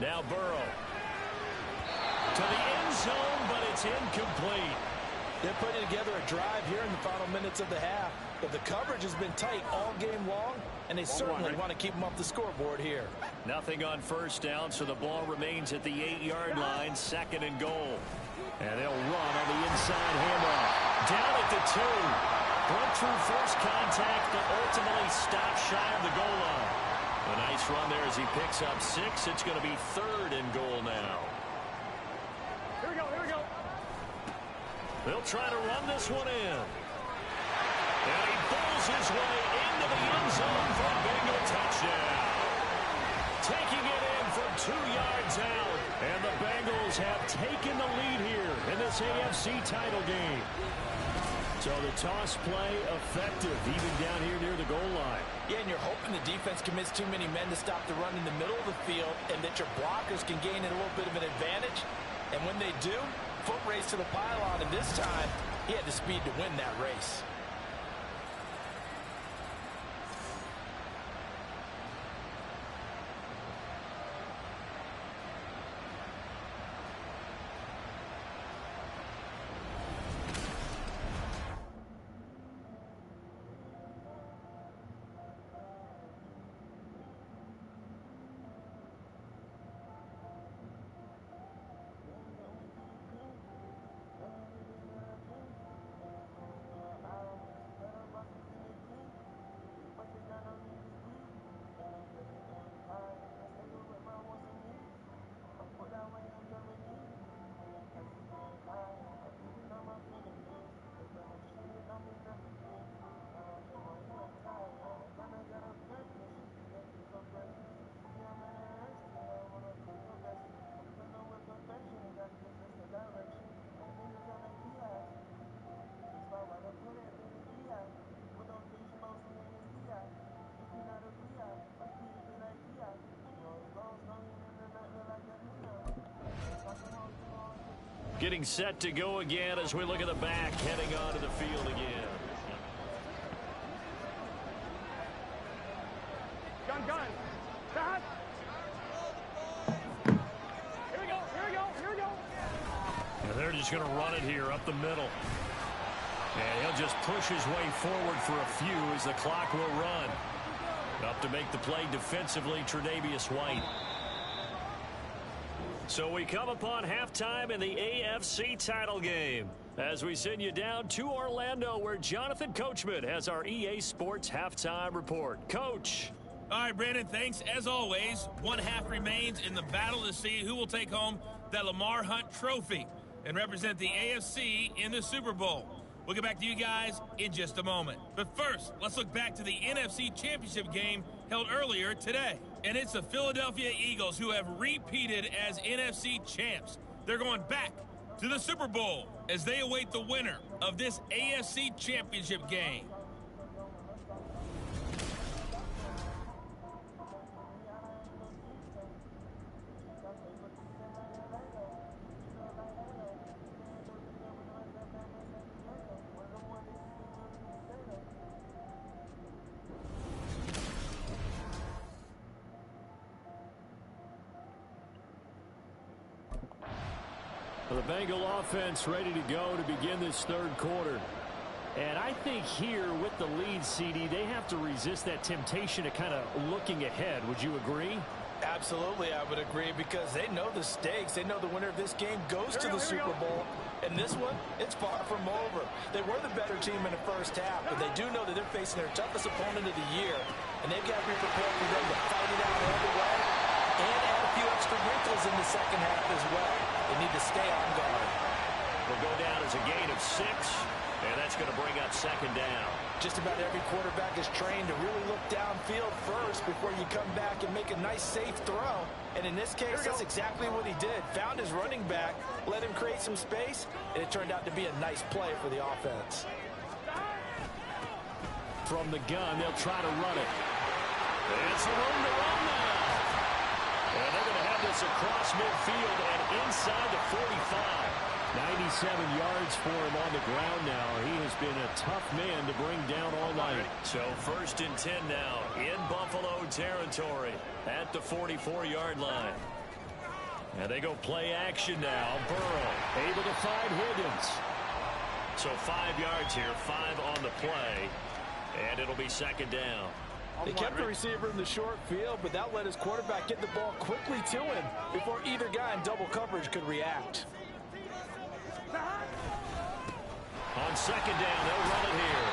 Now Burrow. To the end zone, but it's incomplete. They're putting together a drive here in the final minutes of the half. But the coverage has been tight all game long, and they certainly want to keep them off the scoreboard here. Nothing on first down, so the ball remains at the 8-yard line, 2nd and goal. And they'll run on the inside handoff. Down at the 2. Broke through first contact, but ultimately stopped shy of the goal line. A nice run there as he picks up 6. It's going to be 3rd and goal now. Here we go, here we go. They'll try to run this one in. And he pulls his way into the end zone for a Bengal touchdown. Taking it in from 2 yards out. And the Bengals have taken the lead here in this AFC title game. So the toss play effective, even down here near the goal line. Yeah, and you're hoping the defense commits too many men to stop the run in the middle of the field and that your blockers can gain a little bit of an advantage. And when they do, foot race to the pylon, and this time he had the speed to win that race. Getting set to go again as we look at the back, heading onto the field again. Gun. Stop. Here we go. And they're just going to run it here up the middle. And he'll just push his way forward for a few as the clock will run. Up to make the play defensively, Tre'Davious White. So we come upon halftime in the AFC title game as we send you down to Orlando where Jonathan Coachman has our EA Sports halftime report. Coach. All right, Brandon, thanks. As always, one half remains in the battle to see who will take home that Lamar Hunt trophy and represent the AFC in the Super Bowl. We'll get back to you guys in just a moment. But first, let's look back to the NFC Championship game held earlier today. And it's the Philadelphia Eagles who have repeated as NFC champs. They're going back to the Super Bowl as they await the winner of this AFC Championship game. The Bengal offense ready to go to begin this third quarter. And I think here with the lead, CD, they have to resist that temptation to kind of looking ahead. Would you agree? Absolutely, I would agree, because they know the stakes. They know the winner of this game goes to the Super Bowl. And this one, it's far from over. They were the better team in the first half, but they do know that they're facing their toughest opponent of the year. And they've got to be prepared for them to fight it out all the way and add a few extra wrinkles in the second half as well. They need to stay on guard. Will go down as a gain of 6, and that's going to bring up second down. Just about every quarterback is trained to really look downfield first before you come back and make a nice, safe throw. And in this case, that's exactly what he did. Found his running back, let him create some space, and it turned out to be a nice play for the offense. From the gun, they'll try to run it. It's a room to run now. And they're going to have this across midfield and inside the 45. 97 yards for him on the ground now. He has been a tough man to bring down all night. So 1st and 10 now in Buffalo territory at the 44-yard line. And they go play action now. Burrow able to find Higgins. So 5 yards here, 5 on the play. And it'll be second down. They kept the receiver in the short field, but that let his quarterback get the ball quickly to him before either guy in double coverage could react. On second down, they'll run it here.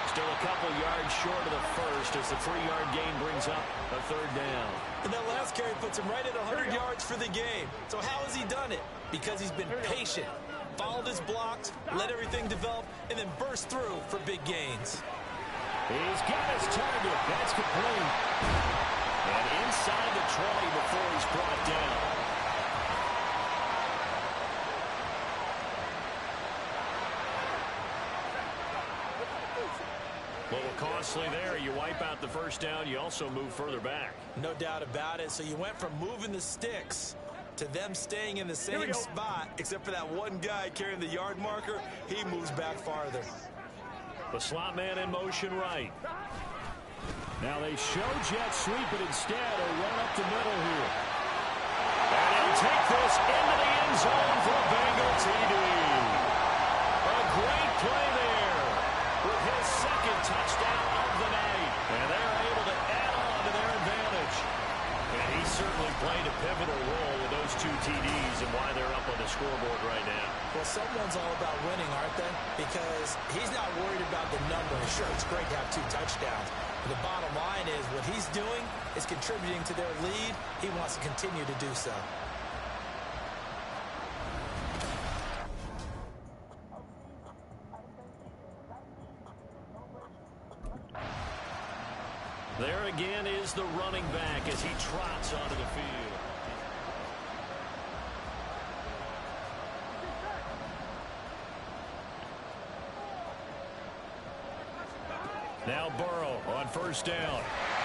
Still a couple yards short of the first as the 3-yard gain brings up a third down. And that last carry puts him right at 100 yards for the game. So how has he done it? Because he's been patient, followed his blocks, let everything develop, and then burst through for big gains. He's got his target. That's complete. And inside the 20 before he's brought down. A little costly there. You wipe out the first down. You also move further back. No doubt about it. So you went from moving the sticks to them staying in the same spot, except for that one guy carrying the yard marker. He moves back farther. The slot man in motion right. Now they show jet sweep, but instead a run up the middle here. And he'll take this into the end zone for a Bengal TD. A great play there with his second touchdown of the night. And they're able to add on to their advantage. And he certainly played a pivotal role with those 2 TDs and why they're up on the scoreboard right now. Well, someone's all about winning, aren't they? Because he's not worried about the number. Sure, it's great to have 2 touchdowns. But the bottom line is what he's doing is contributing to their lead. He wants to continue to do so. There again is the running back as he trots onto the field. Now Burrow on first down.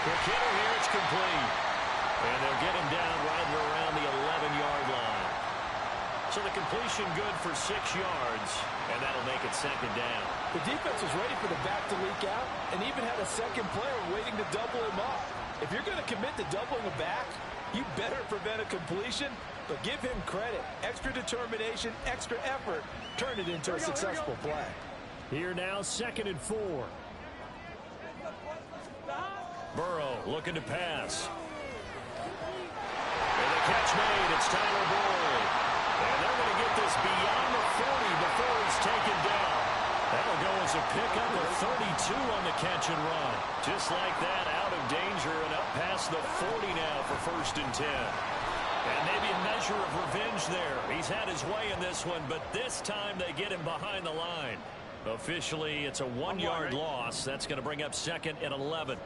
Quick hitter here, it's complete. And they'll get him down right around the 11-yard line. So the completion good for 6 yards, and that'll make it second down. The defense was ready for the back to leak out and even had a second player waiting to double him up. If you're going to commit to doubling a back, you better prevent a completion, but give him credit. Extra determination, extra effort, turn it into a successful play. Here now, 2nd and 4. Burrow looking to pass. And the catch made. It's Tyler Boyd. And they're going to get this beyond the 40 before he's taken down. That'll go as a pickup of 32 on the catch and run. Just like that, out of danger and up past the 40 now for 1st and 10. And maybe a measure of revenge there. He's had his way in this one, but this time they get him behind the line. Officially, it's a 1-yard loss. That's going to bring up 2nd and 11.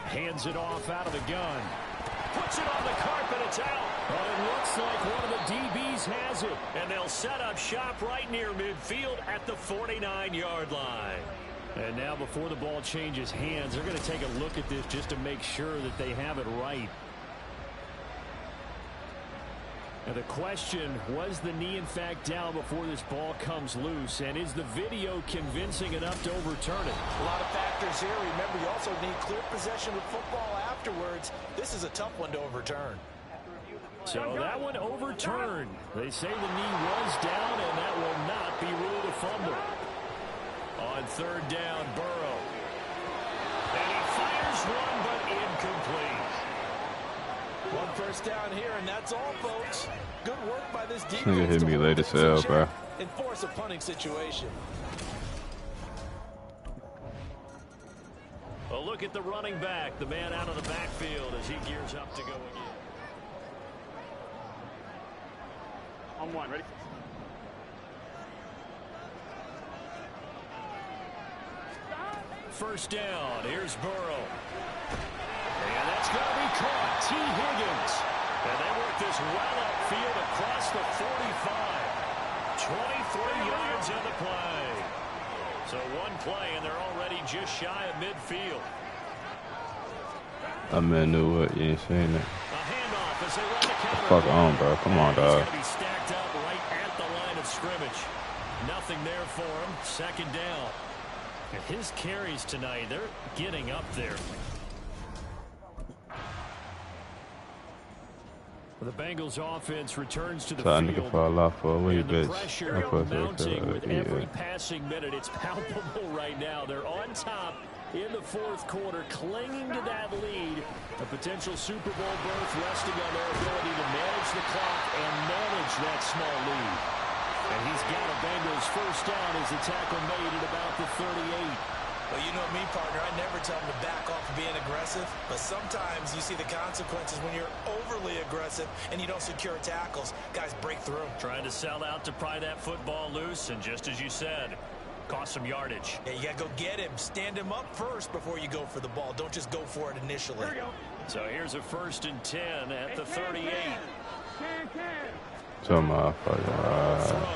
Hands it off out of the gun. Puts it on the carpet. It's out. But it looks like one of the DBs has it. And they'll set up shop right near midfield at the 49-yard line. And now before the ball changes hands, they're going to take a look at this just to make sure that they have it right. And the question, was the knee in fact down before this ball comes loose? And is the video convincing enough to overturn it? A lot of factors here. Remember, you also need clear possession of football afterwards. This is a tough one to overturn. So that one overturned. They say the knee was down, and that will not be ruled a fumble. On 3rd down, Burrow. And he fires one, but incomplete. 1 first down here, and that's all, folks. Good work by this defense. Nigga hit me late as hell, bro. Enforce a punting situation. A look at the running back, the man out of the backfield as he gears up to go again. On 1, ready? First down, here's Burrow. And that's going to be caught. T. Higgins. And they work this well upfield across the 45. 23 yards in the play. So 1 play, and they're already just shy of midfield. I man knew what. You ain't saying that. A handoff as they run the counter. Fuck on, bro. Come on, dog. He's going to be stacked up right at the line of scrimmage. Nothing there for him. 2nd down. And his carries tonight, they're getting up there. The Bengals offense returns to the So I need to field. fall off for a wee And the bit. pressure I'm supposed to mounting feel with like, every yeah. passing minute. It's palpable right now. They're on top in the fourth quarter, clinging to that lead. A potential Super Bowl berth resting on their ability to manage the clock and manage that small lead. And he's got a Bengals first down as the tackle made at about the 38. Well, you know me, partner. I never tell them to back off of being aggressive. But sometimes you see the consequences when you're overly aggressive and you don't secure tackles. Guys break through. Trying to sell out to pry that football loose, and just as you said, cost some yardage. Yeah, you got to go get him. Stand him up first before you go for the ball. Don't just go for it initially. So here's a 1st and 10 at the 38. So my fucking Throw.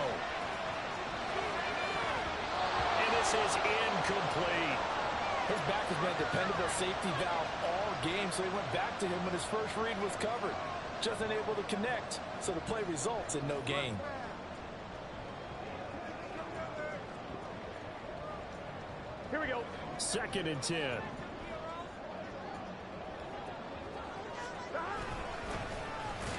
And this is incomplete. His back has been a dependable safety valve all game, so he went back to him when his first read was covered. Just unable to connect, so the play results in no gain. Here we go. 2nd and 10.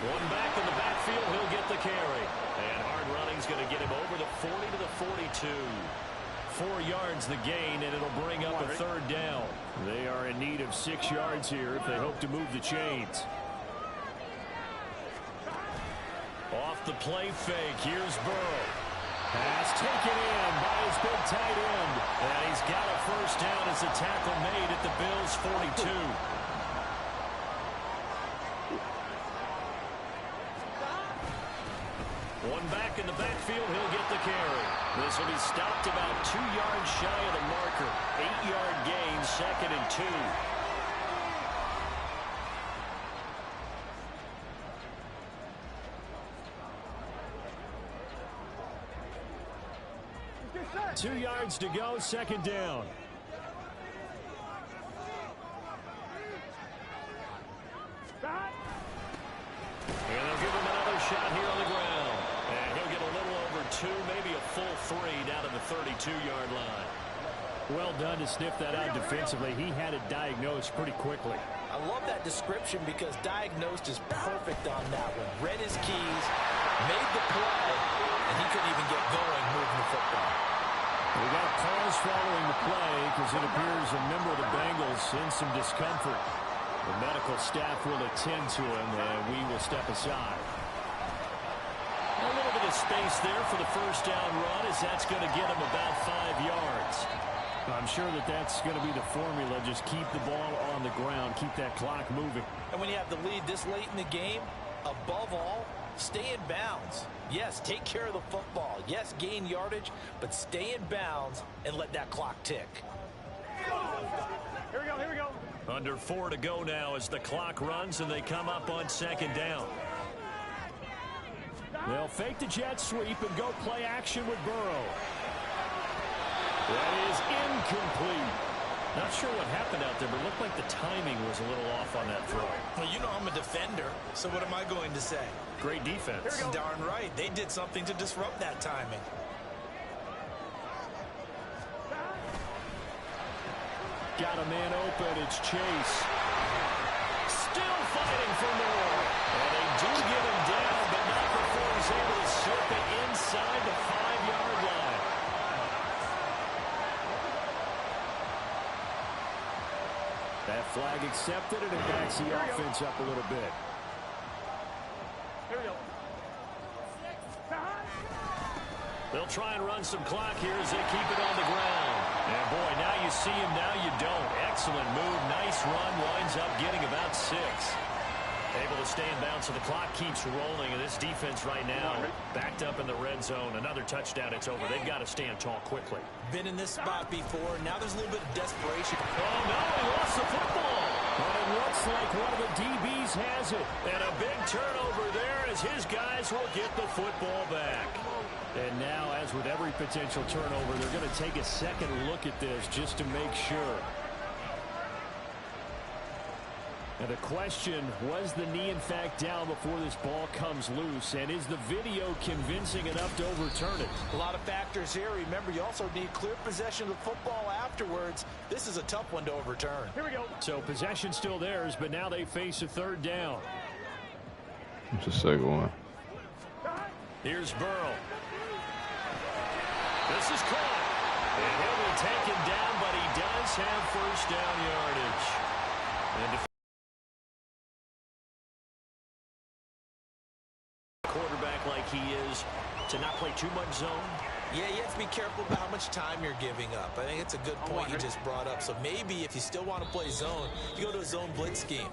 One back in the backfield, he'll get the carry. And hard running's going to get him over the 40 to the 42. 4 yards the gain, and it'll bring up a 3rd down. They are in need of 6 yards here if they hope to move the chains. Off the play fake, here's Burrow. Pass taken in by his big tight end. And he's got a first down as the tackle made at the Bills' 42. One back in the backfield, he'll get the carry. This will be stopped about 2 yards shy of the marker. 8-yard gain, 2nd and 2. Two yards to go, 2nd down. And they'll give him another shot here on the ground. And he'll get a little over 2, maybe a full 3 down to the 32-yard line. Well done to sniff that out defensively. He had it diagnosed pretty quickly. I love that description because diagnosed is perfect on that one. Read his keys, made the play, and he couldn't even get going moving the football. We got a pause following the play because it appears a member of the Bengals in some discomfort. The medical staff will attend to him, and we will step aside. A little bit of space there for the first down run, as that's going to get him about 5 yards. I'm sure that that's going to be the formula. Just keep the ball on the ground, keep that clock moving. And when you have the lead this late in the game, above all, stay in bounds. Yes, take care of the football. Yes, gain yardage, but stay in bounds and let that clock tick. Here we go, here we go. Under 4 to go now as the clock runs and they come up on 2nd down. They'll fake the jet sweep and go play action with Burrow. That is incomplete. Not sure what happened out there, but it looked like the timing was a little off on that throw. Well, you know I'm a defender, so what am I going to say? Great defense. Darn right. They did something to disrupt that timing. Got a man open. It's Chase. Still fighting for more. And they do get him down, but not before he's able to slip it inside the 5-yard line. That flag accepted, and it backs the offense up a little bit. Here we go. They'll try and run some clock here as they keep it on the ground. And boy, now you see him, now you don't. Excellent move, nice run, winds up getting about 6. Able to stay in bounds, so the clock keeps rolling, and this defense right now backed up in the red zone. Another touchdown, it's over. They've got to stand tall quickly. Been in this spot before. Now there's a little bit of desperation. Oh, no, he lost the football. But it looks like one of the DBs has it. And a big turnover there as his guys will get the football back. And now, as with every potential turnover, they're going to take a second look at this just to make sure. And the question, was the knee in fact down before this ball comes loose? And is the video convincing enough to overturn it? A lot of factors here. Remember, you also need clear possession of the football afterwards. This is a tough one to overturn. Here we go. So possession still theirs, but now they face a 3rd down. It's the second one. Here's Burrow. This is caught. And he'll be taken down, but he does have first down yardage. And quarterback like he is to not play too much zone. Yeah, you have to be careful about how much time you're giving up. I think it's a good point you just brought up. So maybe if you still want to play zone, you go to a zone blitz scheme.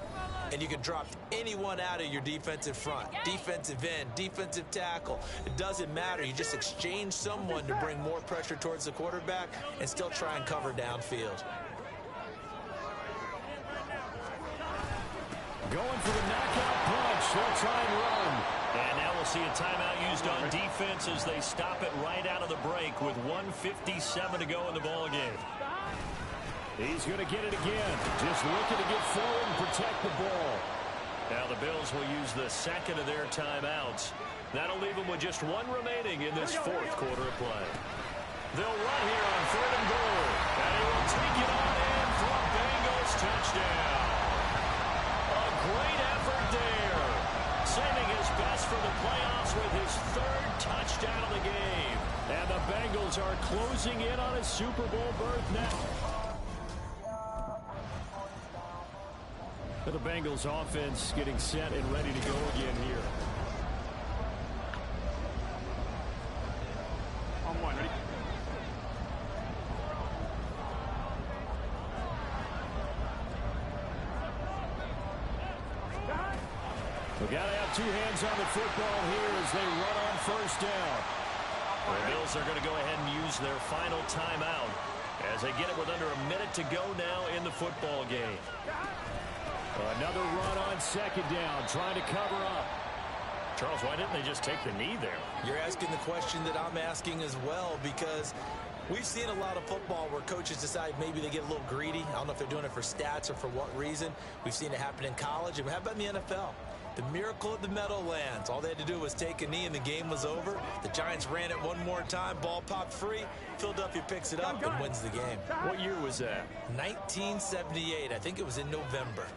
And you can drop anyone out of your defensive front. Defensive end, defensive tackle. It doesn't matter. You just exchange someone to bring more pressure towards the quarterback and still try and cover downfield. Going for the knockout punch. They'll try and run. And now we'll see a timeout used on defense as they stop it right out of the break with 1:57 to go in the ball game. He's going to get it again. Just looking to get forward and protect the ball. Now the Bills will use the second of their timeouts. That'll leave them with just one remaining in this fourth quarter of play. They'll run here on 3rd and goal. And he will take it on in for a Bengals touchdown. A great effort there. Saving his best for the playoffs with his 3rd touchdown of the game. And the Bengals are closing in on a Super Bowl berth now. The Bengals offense getting set and ready to go again here. On one, ready? We've got to have two hands on the football here as they run on first down. The Bills are going to go ahead and use their final timeout as they get it with under a minute to go now in the football game. Another run on second down, trying to cover up. Charles, why didn't they just take the knee there? You're asking the question that I'm asking as well, because we've seen a lot of football where coaches decide maybe they get a little greedy. I don't know if they're doing it for stats or for what reason. We've seen it happen in college. And how about in the NFL? The miracle of the Meadowlands. All they had to do was take a knee and the game was over. The Giants ran it one more time. Ball popped free. Philadelphia picks it up and wins the game. What year was that? 1978. I think it was in November.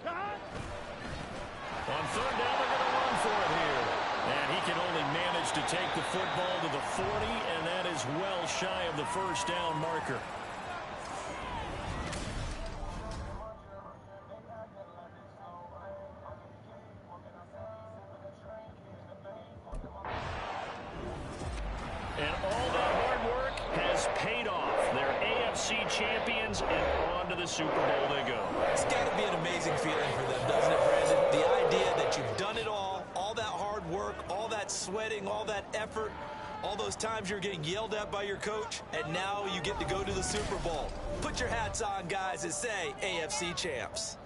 On 3rd down, they're going to run for it here. And he can only manage to take the football to the 40, and that is well shy of the first down marker. And all that hard work has paid off. They're AFC champions, and on to the Super Bowl they go. It's got to be an amazing feeling for them, doesn't it, Brandon? The idea that you've done it all that hard work, all that sweating, all that effort, all those times you're getting yelled at by your coach, and now you get to go to the Super Bowl. Put your hats on, guys, and say AFC champs.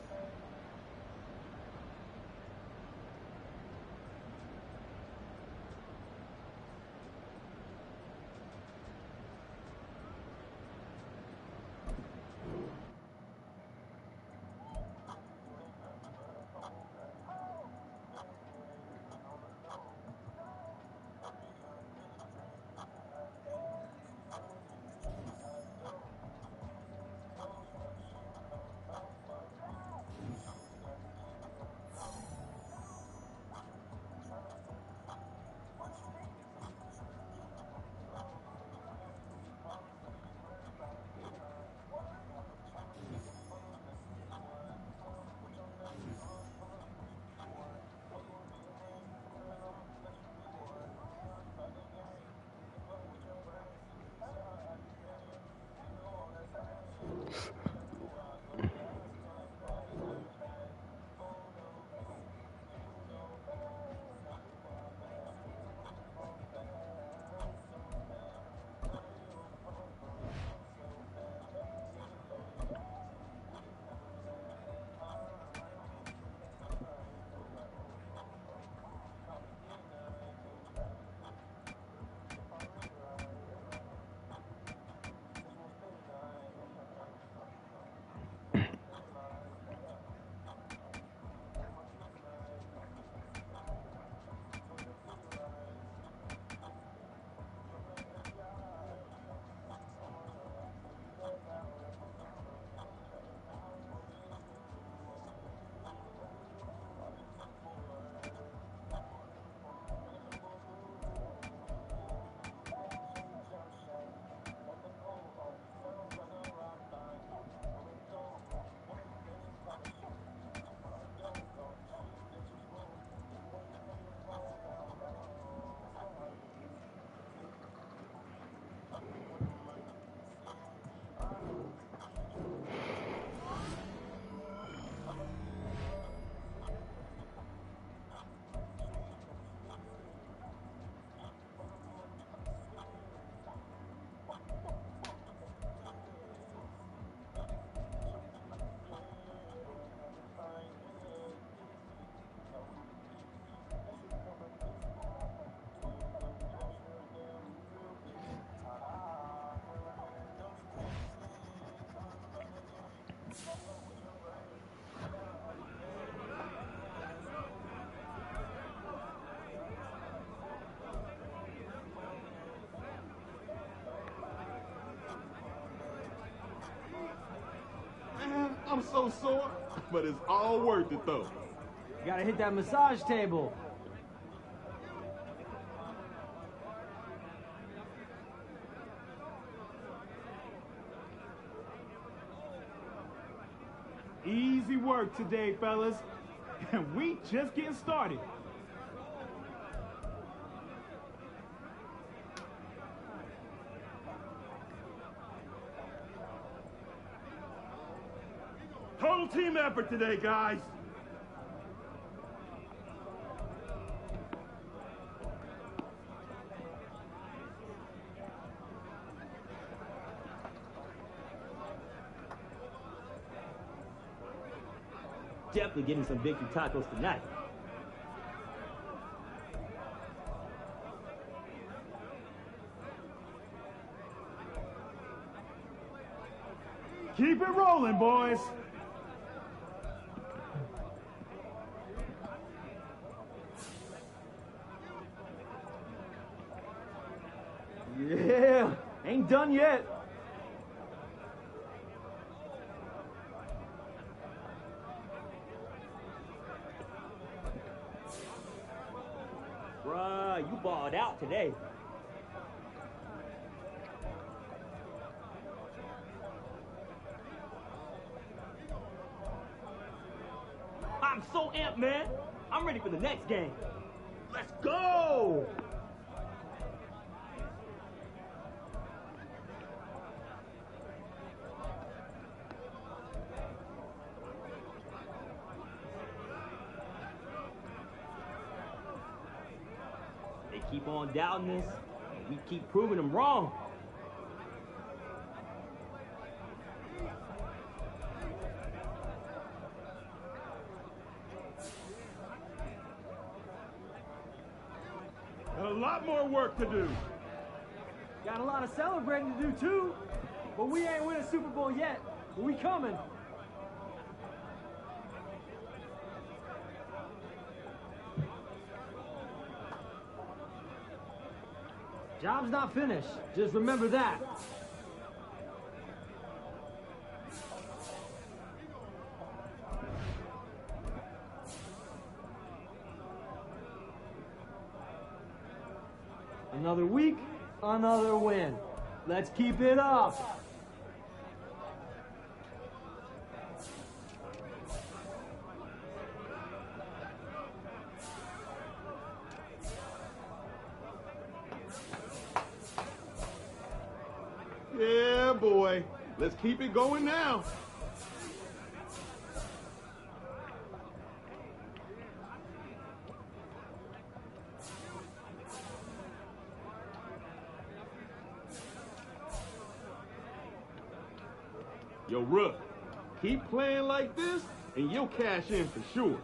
so sore, but it's all worth it, though. You gotta hit that massage table. Easy work today, fellas. And we just getting started. Total team effort today, guys. Definitely getting some victory tacos tonight. Keep it rolling, boys. Yeah, ain't done yet. Bruh, you balled out today. I'm so amped, man. I'm ready for the next game. Let's go! They keep on doubting us, and we keep proving them wrong. Got a lot more work to do. Got a lot of celebrating to do too. But we ain't win a Super Bowl yet. But we coming. Job's not finished. Just remember that. Another week, another win. Let's keep it up. Yeah, boy. Let's keep it going now. Yo, Rook, keep playing like this, and you'll cash in for sure.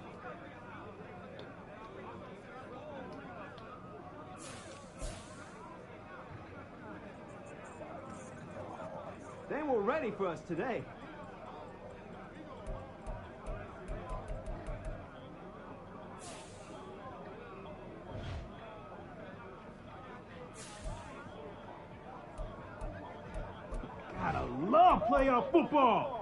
They were ready for us today. Gotta love playoff football.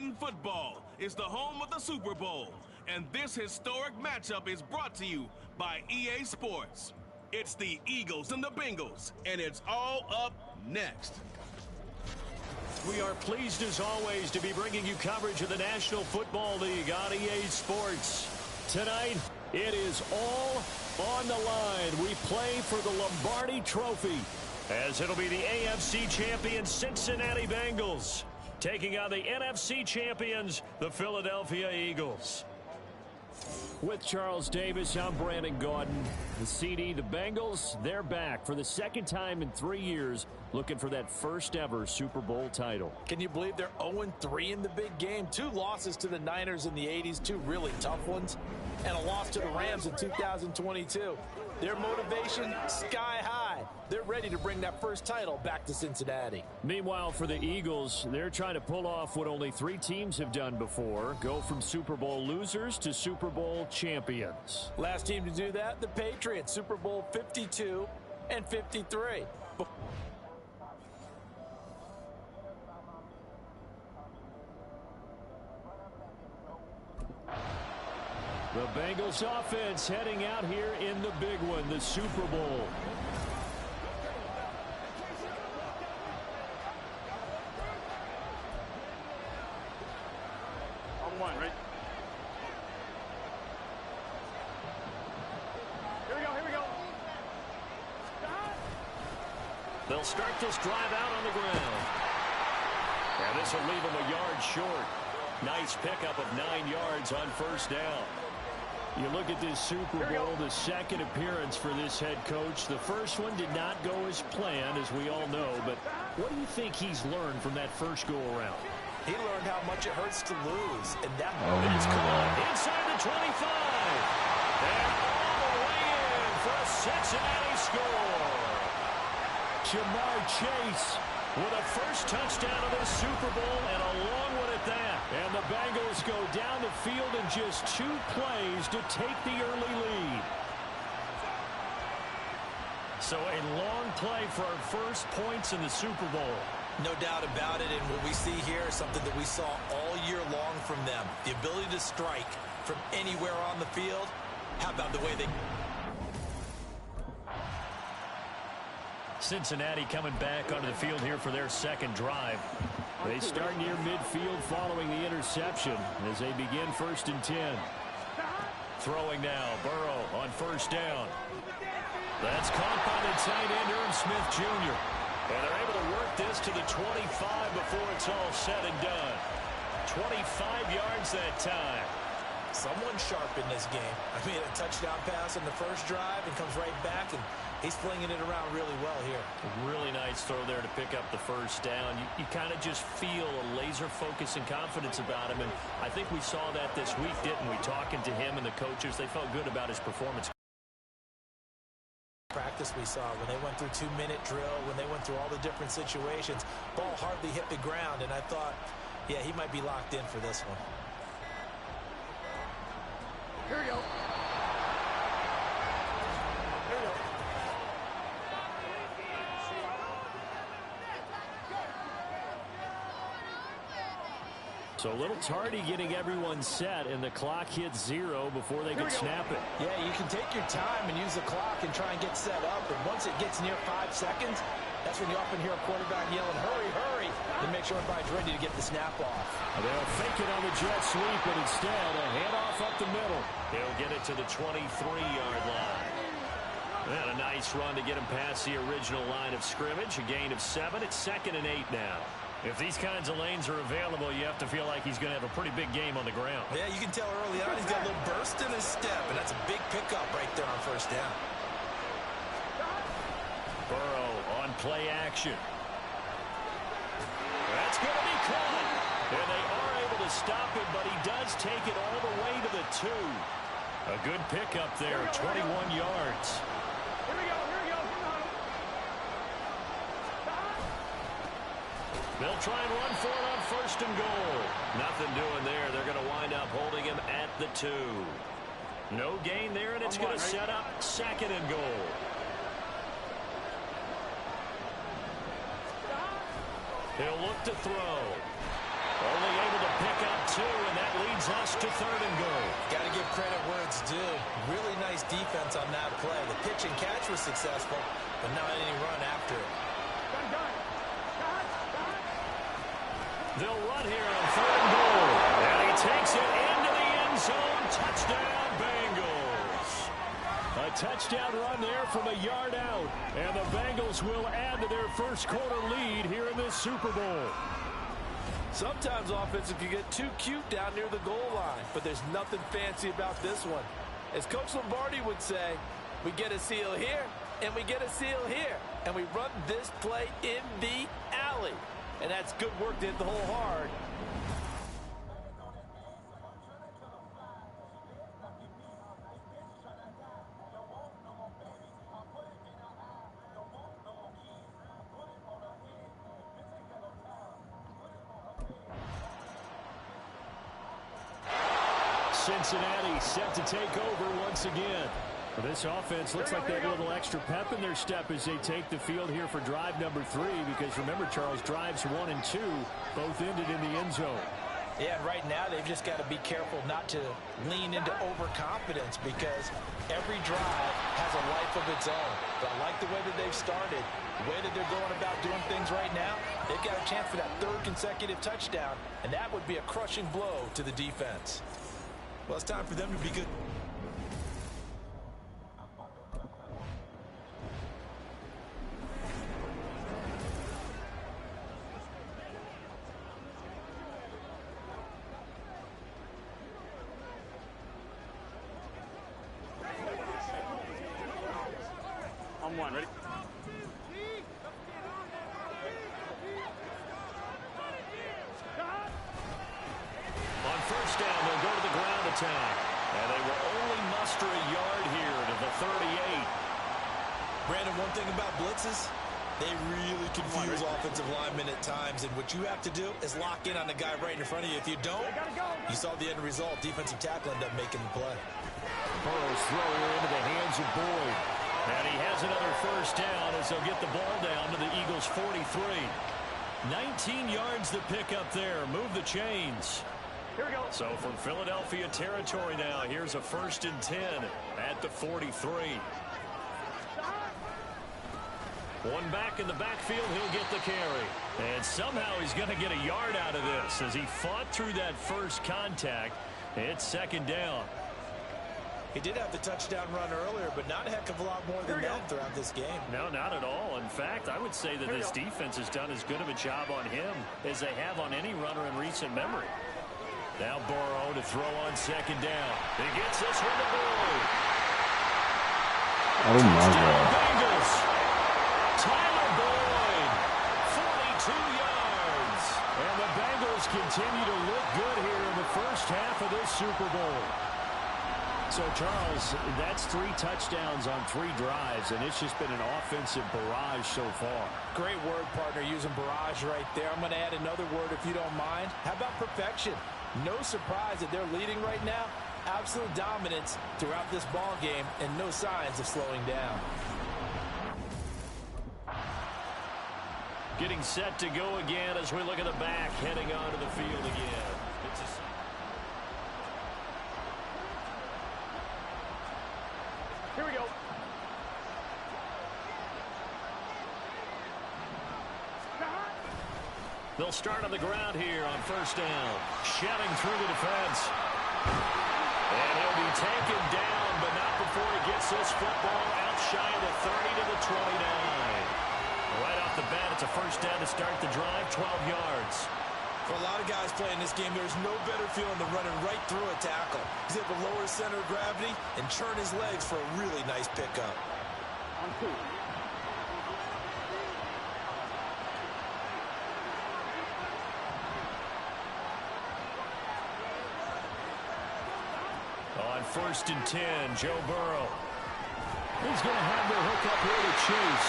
Madden football is the home of the Super Bowl, and this historic matchup is brought to you by EA Sports. It's the Eagles and the Bengals, and it's all up next. We are pleased, as always, to be bringing you coverage of the National Football League on EA Sports. Tonight, it is all on the line. We play for the Lombardi Trophy, as it'll be the AFC champions Cincinnati Bengals taking on the NFC champions, the Philadelphia Eagles. With Charles Davis, I'm Brandon Gaudin. The CD, the Bengals, they're back for the second time in 3 years, looking for that first ever Super Bowl title. Can you believe they're 0-3 in the big game? 2 losses to the Niners in the 80s, 2 really tough ones, and a loss to the Rams in 2022. Their motivation, sky high. They're ready to bring that first title back to Cincinnati. Meanwhile, for the Eagles, they're trying to pull off what only 3 teams have done before, go from Super Bowl losers to Super Bowl champions. Last team to do that, the Patriots, Super Bowl 52 and 53. The Bengals offense heading out here in the big one, the Super Bowl. On one, right? Here we go. They'll start this drive out on the ground. And this will leave them a yard short. Nice pickup of 9 yards on first down. You look at this Super Bowl, the second appearance for this head coach. The first one did not go as planned, as we all know. But what do you think he's learned from that first go-around? He learned how much it hurts to lose. And that it's caught inside the 25. And all the way in for a Cincinnati score. Jamar Chase with a first touchdown of this Super Bowl, and a long one at that. And the Bengals go down the field in just 2 plays to take the early lead. So a long play for our first points in the Super Bowl. No doubt about it, and what we see here is something that we saw all year long from them. The ability to strike from anywhere on the field. How about the way they... Cincinnati coming back onto the field here for their second drive. They start near midfield following the interception as they begin 1st and 10. Throwing now, Burrow on first down. That's caught by the tight end, Irv Smith Jr. And they're able to work this to the 25 before it's all said and done. 25 yards that time. Someone sharp in this game. I mean, a touchdown pass on the first drive and comes right back, and he's flinging it around really well here. Really nice throw there to pick up the first down. You kind of just feel a laser focus and confidence about him, and I think we saw that this week, didn't we? Talking to him and the coaches, they felt good about his performance. Practice we saw when they went through 2-minute drill, when they went through all the different situations, ball hardly hit the ground, and I thought, yeah, he might be locked in for this one. Here we go. So a little tardy getting everyone set, and the clock hits 0 before they can snap it. Yeah, you can take your time and use the clock and try and get set up, but once it gets near 5 seconds, that's when you often hear a quarterback yelling, hurry, hurry, to make sure everybody's ready to get the snap off. They'll fake it on the jet sweep, but instead a handoff up the middle. He'll get it to the 23-yard line. And a nice run to get him past the original line of scrimmage. A gain of 7. It's 2nd and 8 now. If these kinds of lanes are available, you have to feel like he's going to have a pretty big game on the ground. Yeah, you can tell early on he's got a little burst in his step, and that's a big pickup right there on first down. Burrow on play action. That's going to be caught. And they are able to stop him, but he does take it all the way to the 2. A good pickup there, 21 yards. Here we go. They'll try and run for it on 1st and goal. Nothing doing there. They're going to wind up holding him at the 2. No gain there, and it's going to set up 2nd and goal. He'll look to throw. Only able to pick up 2, and that leads us to 3rd and goal. Got to give credit where it's due. Really nice defense on that play. The pitch and catch was successful, but not any run after it. They'll run here on 3rd and goal. And he takes it into the end zone. Touchdown, Bengals. A touchdown run there from a yard out. And the Bengals will add to their first quarter lead here in this Super Bowl. Sometimes offense can get too cute down near the goal line, but there's nothing fancy about this one. As Coach Lombardi would say, we get a seal here, and we get a seal here, and we run this play in the alley. And that's good work to hit the hole hard. Cincinnati set to take over once again. This offense looks like they have a little extra pep in their step as they take the field here for drive number 3, because remember, Charles, drives 1 and 2 both ended in the end zone. Yeah, and right now they've just got to be careful not to lean into overconfidence, because every drive has a life of its own. But I like the way that they've started, the way that they're going about doing things right now. They've got a chance for that 3rd consecutive touchdown, and that would be a crushing blow to the defense. Well, it's time for them to be good. On 1, ready? On 1st down, they'll go to the ground attack. And they will only muster a yard here to the 38. Brandon, one thing about blitzes, they really confuse offensive linemen at times, and what you have to do is lock in on the guy right in front of you. If you don't, you saw the end result. Defensive tackle ended up making the play. Burrow's throwing it into the hands of Boyd. And he has another 1st down as they'll get the ball down to the Eagles' 43. 19 yards to pick up there. Move the chains. Here we go. So from Philadelphia territory now, here's a 1st and 10 at the 43. One back in the backfield, he'll get the carry. And somehow he's going to get a yard out of this as he fought through that first contact. It's 2nd down. He did have the touchdown run earlier, but not a heck of a lot more than that throughout this game. No, not at all. In fact, I would say that this defense has done as good of a job on him as they have on any runner in recent memory. Now Burrow to throw on 2nd down. He gets this one to Boyd. Oh, my God. Bengals. Tyler Boyd, 42 yards. And the Bengals continue to look good here in the first half of this Super Bowl. So, Charles, that's 3 touchdowns on 3 drives, and it's just been an offensive barrage so far. Great word, partner, using barrage right there. I'm going to add another word if you don't mind. How about perfection? No surprise that they're leading right now. Absolute dominance throughout this ball game, and no signs of slowing down. Getting set to go again as we look at the back, heading onto the field again. Here we go. They'll start on the ground here on 1st down. Shouting through the defense. And he'll be taken down, but not before he gets this football out shy of the 30 to the 29. Right off the bat, it's a 1st down to start the drive, 12 yards. For a lot of guys playing this game, there's no better feeling than running right through a tackle. He's able to lower his center of gravity and churn his legs for a really nice pickup. On 2. On 1st and 10, Joe Burrow. He's going to have the hook up here to Chase.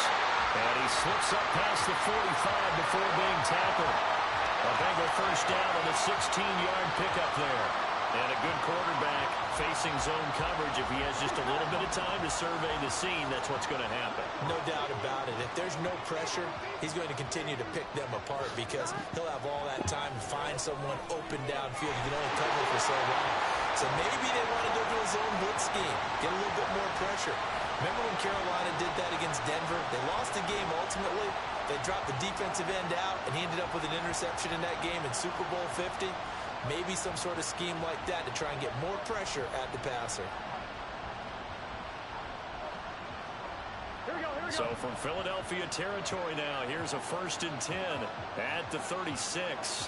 And he slips up past the 45 before being tackled. A Bengal 1st down on the 16-yard pickup there. And a good quarterback facing zone coverage. If he has just a little bit of time to survey the scene, that's what's going to happen. No doubt about it. If there's no pressure, he's going to continue to pick them apart because he'll have all that time to find someone open downfield. He can only cover for so long. So maybe they want to go to a zone blitz scheme, get a little bit more pressure. Remember when Carolina did that against Denver? They lost the game ultimately. They dropped the defensive end out, and he ended up with an interception in that game in Super Bowl 50. Maybe some sort of scheme like that to try and get more pressure at the passer. So from Philadelphia territory now, here's a 1st and 10 at the 36.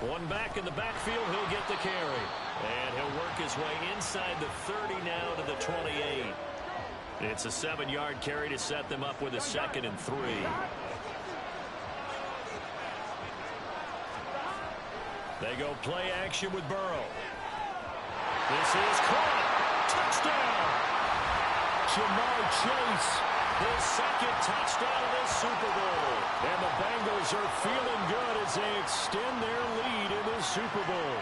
One back in the backfield, he'll get the carry. And he'll work his way inside the 30 now to the 28. It's a 7-yard carry to set them up with a 2nd and 3. They go play action with Burrow. This is caught. Touchdown. Jamar Chase, his 2nd touchdown of this Super Bowl. And the Bengals are feeling good as they extend their lead in this Super Bowl.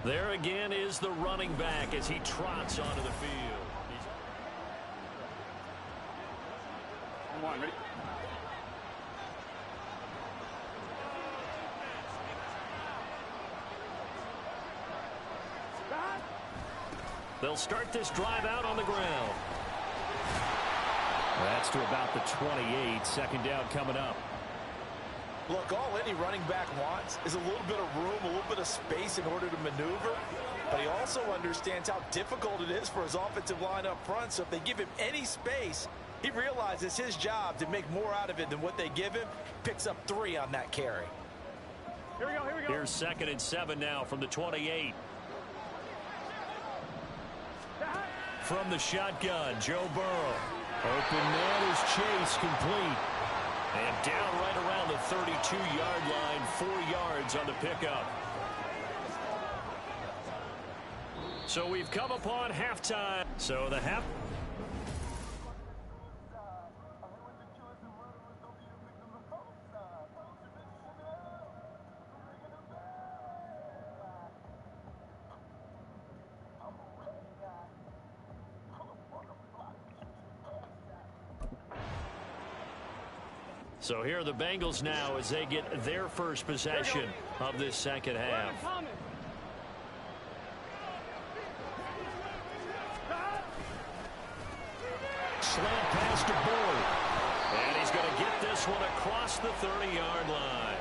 There again is the running back as he trots onto the field. Come on, ready? They'll start this drive out on the ground. That's to about the 28. 2nd down coming up. Look, all any running back wants is a little bit of room, a little bit of space in order to maneuver. But he also understands how difficult it is for his offensive line up front. So if they give him any space, he realizes his job to make more out of it than what they give him. Picks up 3 on that carry. Here we go, here we go. Here's 2nd and 7 now from the 28. From the shotgun, Joe Burrow. Open man is Chase, complete. And down right around the 32-yard line, 4 yards on the pickup. So we've come upon halftime. So the half. So here are the Bengals now as they get their first possession of this 2nd half. Slant pass to Boyd. And he's going to get this one across the 30-yard line.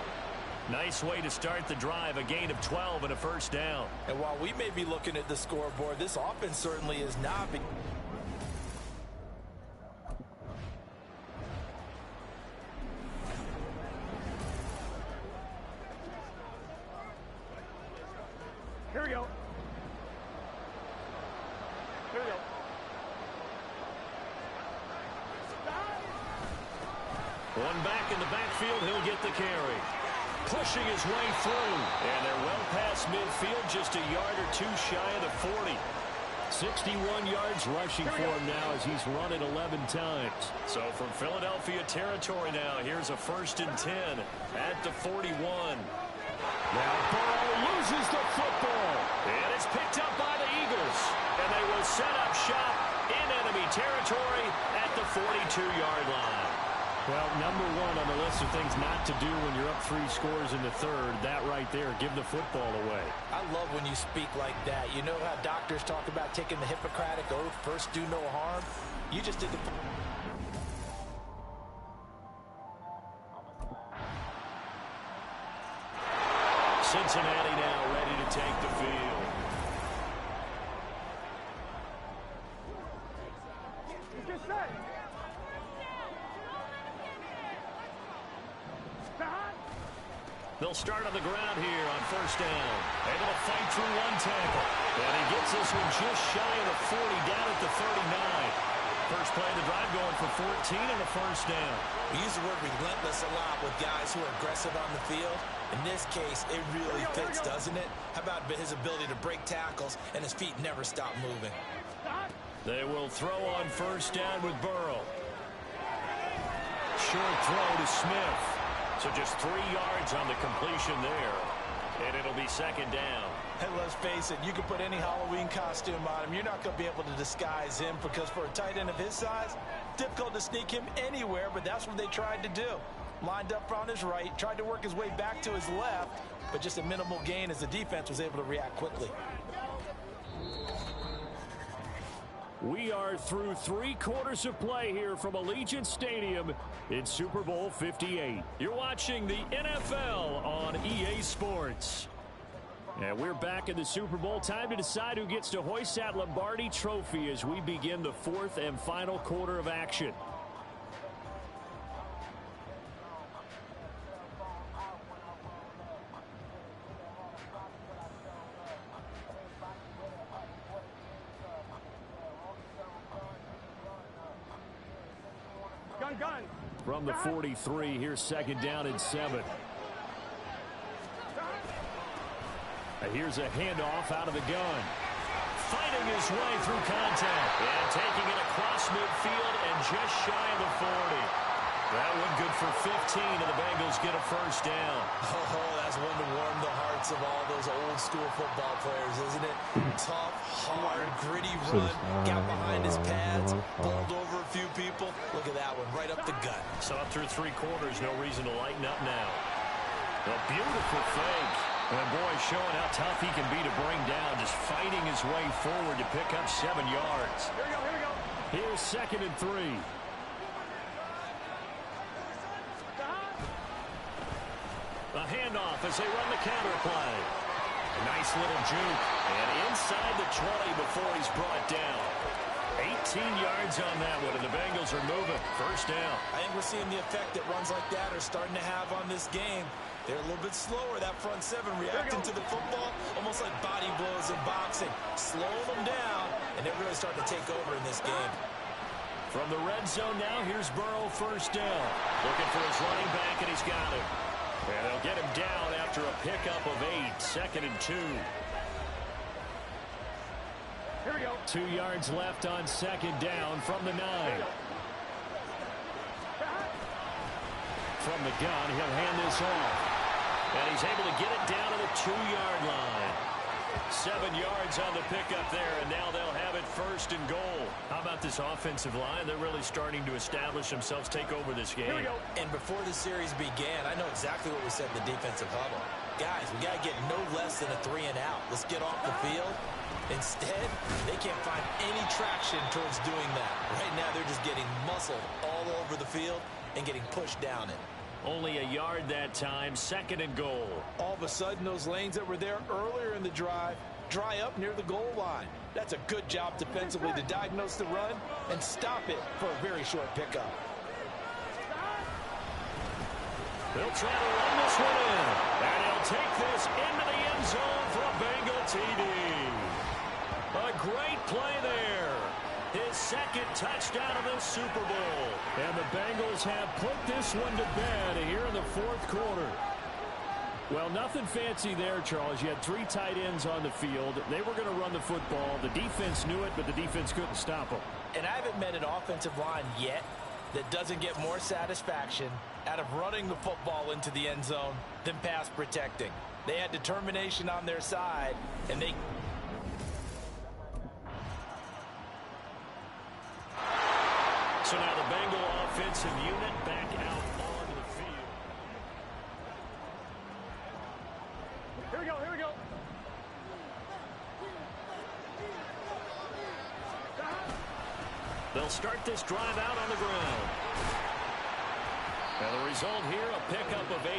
Nice way to start the drive, a gain of 12 and a 1st down. And while we may be looking at the scoreboard, this offense certainly is not. Here we go. Here we go. One back in the backfield, he'll get the carry. Pushing his way through. And they're well past midfield, just a yard or 2 shy of the 40. 61 yards rushing for him now as he's run it 11 times. So from Philadelphia territory now, here's a 1st and 10 at the 41. Now Burrow loses the football. And it's picked up by the Eagles. And they will set up shop in enemy territory at the 42-yard line. Well, number 1 on the list of things not to do when you're up 3 scores in the 3rd, that right there, give the football away. I love when you speak like that. You know how doctors talk about taking the Hippocratic Oath, first do no harm? You just did the... Cincinnati now ready to take the field. Get set. They'll start on the ground here on first down. Able to fight through one tackle. And he gets this one just shy of the 40, down at the 39. First play of the drive going for 14 and a first down. We use the word relentless a lot with guys who are aggressive on the field. In this case, it really fits, doesn't it? How about his ability to break tackles and his feet never stop moving? They will throw on first down with Burrow. Short throw to Smith. So just 3 yards on the completion there. And it'll be second down. Hey, let's face it, you can put any Halloween costume on him. You're not going to be able to disguise him because for a tight end of his size, difficult to sneak him anywhere, but that's what they tried to do. Lined up on his right, tried to work his way back to his left, but just a minimal gain as the defense was able to react quickly. We are through 3 quarters of play here from Allegiant Stadium in Super Bowl 58. You're watching the NFL on EA Sports. And we're back in the Super Bowl. Time to decide who gets to hoist that Lombardi trophy as we begin the 4th and final quarter of action. Gun. From the 43, here's second down and 7. Here's a handoff out of the gun. Fighting his way through contact. And taking it across midfield and just shy of the 40. That one good for 15, and the Bengals get a first down. Oh, that's one to warm the hearts of all those old school football players, isn't it? Tough, hard, gritty run. Got behind his pads, bowled over a few people. Look at that one, right up the gut. So up through 3 quarters, no reason to lighten up now. A beautiful fake. And boy, showing how tough he can be to bring down, just fighting his way forward to pick up 7 yards. Here we go. Here's second and 3. A handoff as they run the counter play. Nice little juke. And inside the 20 before he's brought down. 18 yards on that one, and the Bengals are moving. First down. I think we're seeing the effect that runs like that are starting to have on this game. They're a little bit slower, that front 7, reacting to the football, almost like body blows in boxing. Slowing them down, and they're really starting to take over in this game. From the red zone now, here's Burrow first down. Looking for his running back, and he's got it. And they'll get him down after a pickup of 8. Second and 2. Here we go. 2 yards left on second down from the 9. From the gun, he'll hand this off. And he's able to get it down to the 2-yard line. 7 yards on the pickup there, and now they'll have it first and goal. How about this offensive line? They're really starting to establish themselves, take over this game. Here we go. And before the series began, I know exactly what we said in the defensive huddle. Guys, we got to get no less than a 3 and out. Let's get off the field. Instead, they can't find any traction towards doing that. Right now, they're just getting muscled all over the field and getting pushed down it. Only a yard that time, second and goal. All of a sudden, those lanes that were there earlier in the drive dry up near the goal line. That's a good job defensively to diagnose the run and stop it for a very short pickup. They'll try to run this one in. And he'll take this into the end zone for a Bengal TD. A great play there. His second touchdown of the Super Bowl. And the Bengals have put this one to bed here in the 4th quarter. Well, nothing fancy there, Charles. You had 3 tight ends on the field. They were going to run the football. The defense knew it, but the defense couldn't stop them. And I haven't met an offensive line yet that doesn't get more satisfaction out of running the football into the end zone than pass protecting. They had determination on their side, and they... So now the Bengal offensive unit back out onto the field. Here we go. They'll start this drive out on the ground. And the result here, a pickup of 8.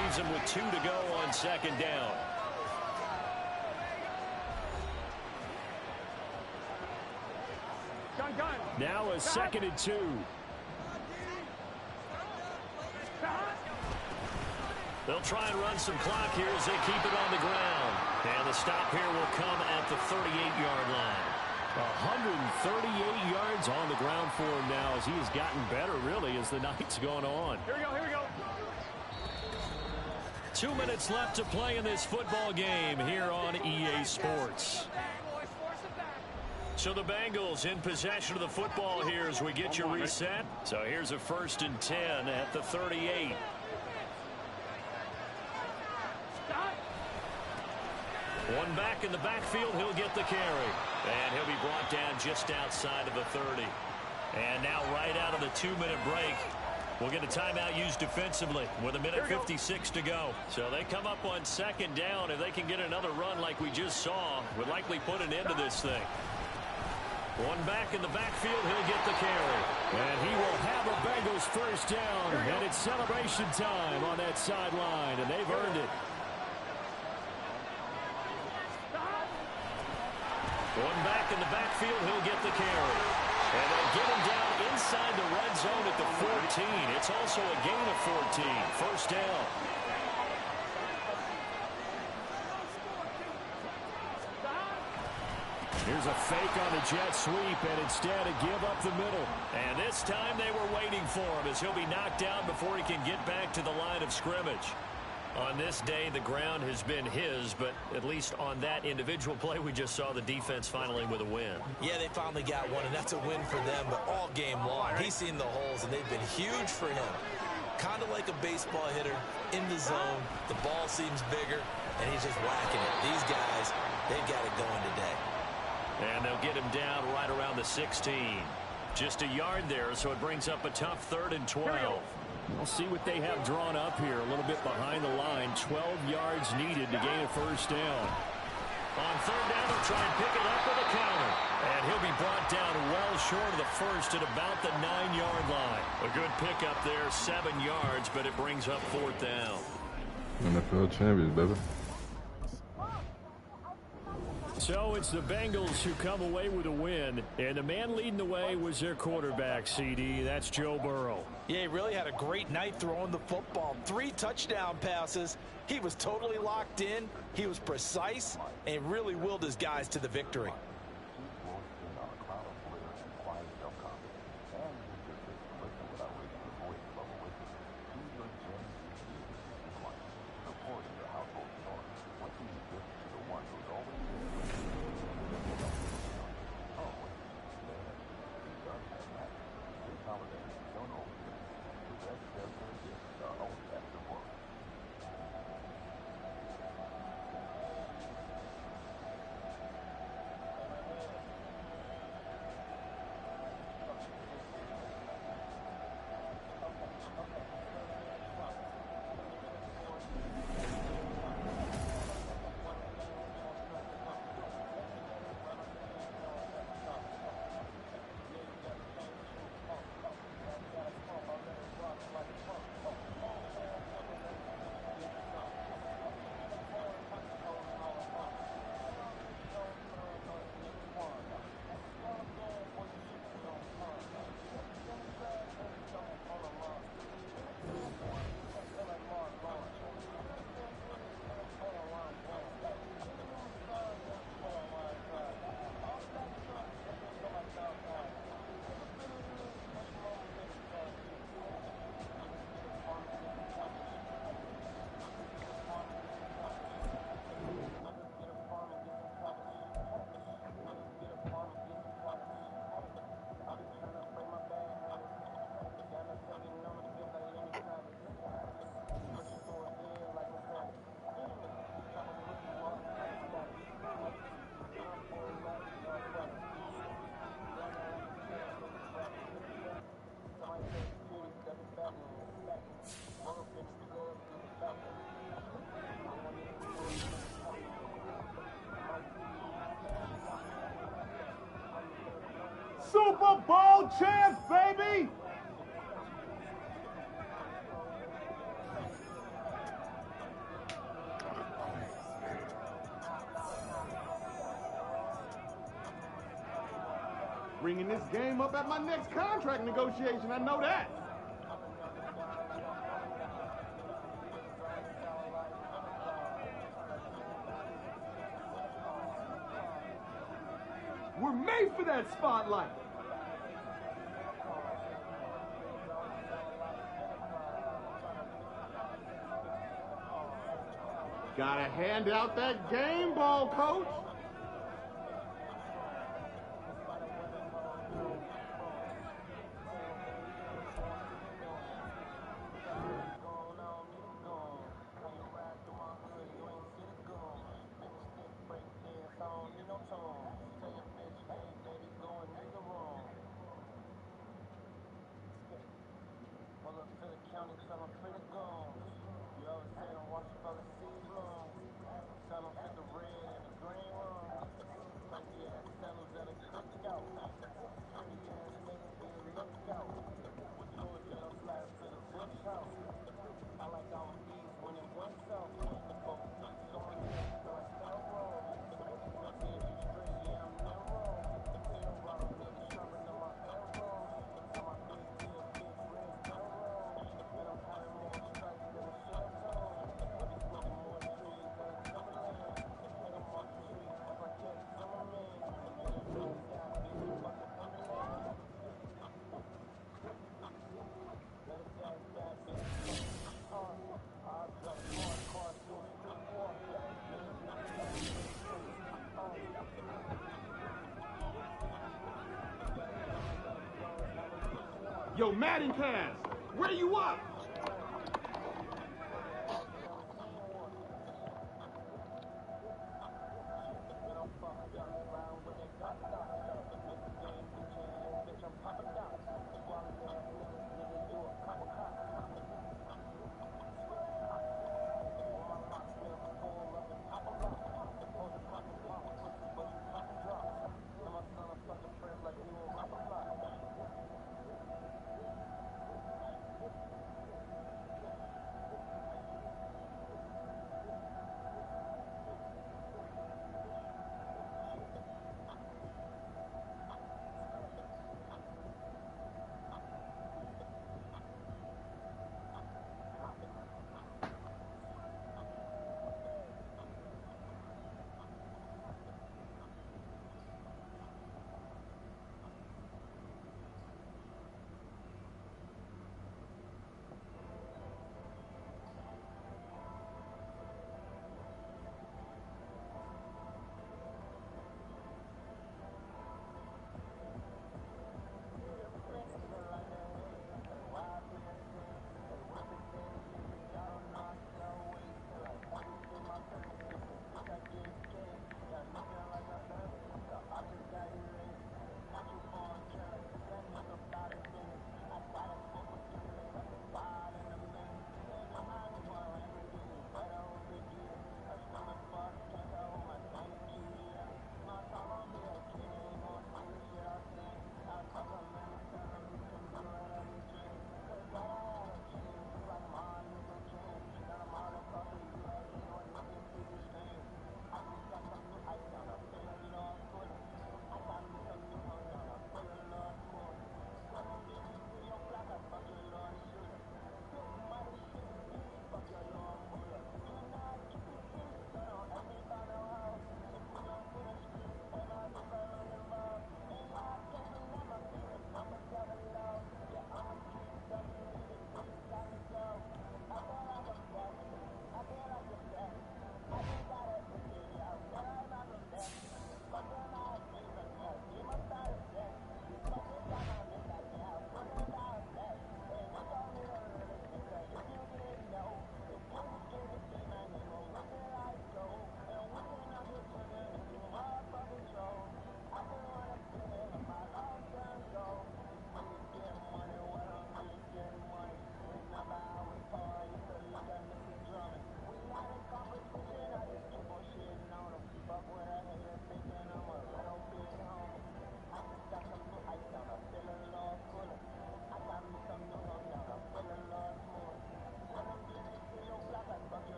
Leaves them with 2 to go on second down. Gun. Now a second and 2. They'll try and run some clock here as they keep it on the ground. And the stop here will come at the 38-yard line. 138 yards on the ground for him now as he has gotten better, really, as the night's gone on. Here we go, here we go. 2 minutes left to play in this football game here on EA Sports. So the Bengals in possession of the football here as we get you reset. So here's a 1st and 10 at the 38. One back in the backfield, he'll get the carry. And he'll be brought down just outside of the 30. And now right out of the 2-minute break, we'll get a timeout used defensively with 1:56 to go. So they come up on 2nd down. If they can get another run like we just saw, would likely put an end to this thing. One back in the backfield, he'll get the carry. And he will have a Bengals 1st down. And it's celebration time on that sideline, and they've earned it. One back in the backfield, he'll get the carry. And they'll get him down inside the red zone at the 14. It's also a gain of 14. 1st down. Here's a fake on the jet sweep, and instead a give up the middle. And this time they were waiting for him as he'll be knocked down before he can get back to the line of scrimmage. On this day, the ground has been his, but at least on that individual play, we just saw the defense finally with a win. Yeah, they finally got one, and that's a win for them, but all game long, he's seen the holes, and they've been huge for him. Kind of like a baseball hitter in the zone. The ball seems bigger, and he's just whacking it. These guys, they've got it going today. And they'll get him down right around the 16. Just a yard there, so it brings up a tough 3rd and 12. We'll see what they have drawn up here. A little bit behind the line. 12 yards needed to gain a 1st down. On 3rd down, they'll try and pick it up with a counter. And he'll be brought down well short of the 1st at about the 9-yard line. A good pickup there, 7 yards, but it brings up 4th down. NFL champions, baby. So it's the Bengals who come away with a win, and the man leading the way was their quarterback, CD. That's Joe Burrow. Yeah, he really had a great night throwing the football. 3 touchdown passes. He was totally locked in. He was precise and really willed his guys to the victory. Super Bowl champs, baby! Bringing this game up at my next contract negotiation, I know that. We're made for that spotlight. Gotta hand out that game ball, coach. Yo, Madden cast, where you up?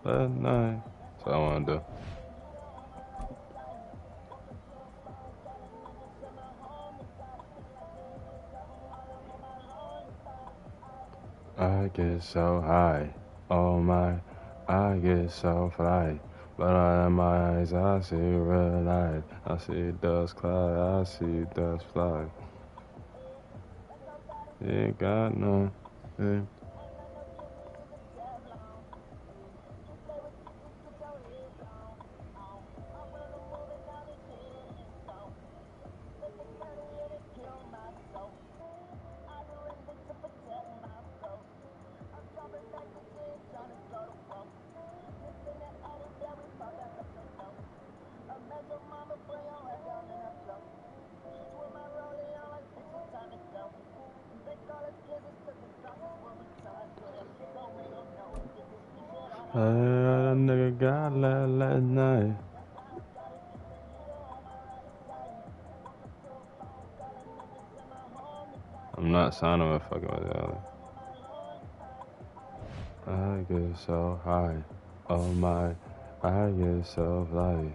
last night. That's what I want to do. I get so high, oh my, I get so fly. But out of my eyes, I see red light. I see dust cloud, I see dust fly. Ain't got no. Yeah. That nigga got last night. I'm not signing with fucking with y'all. I get so high, oh my, I get so fly.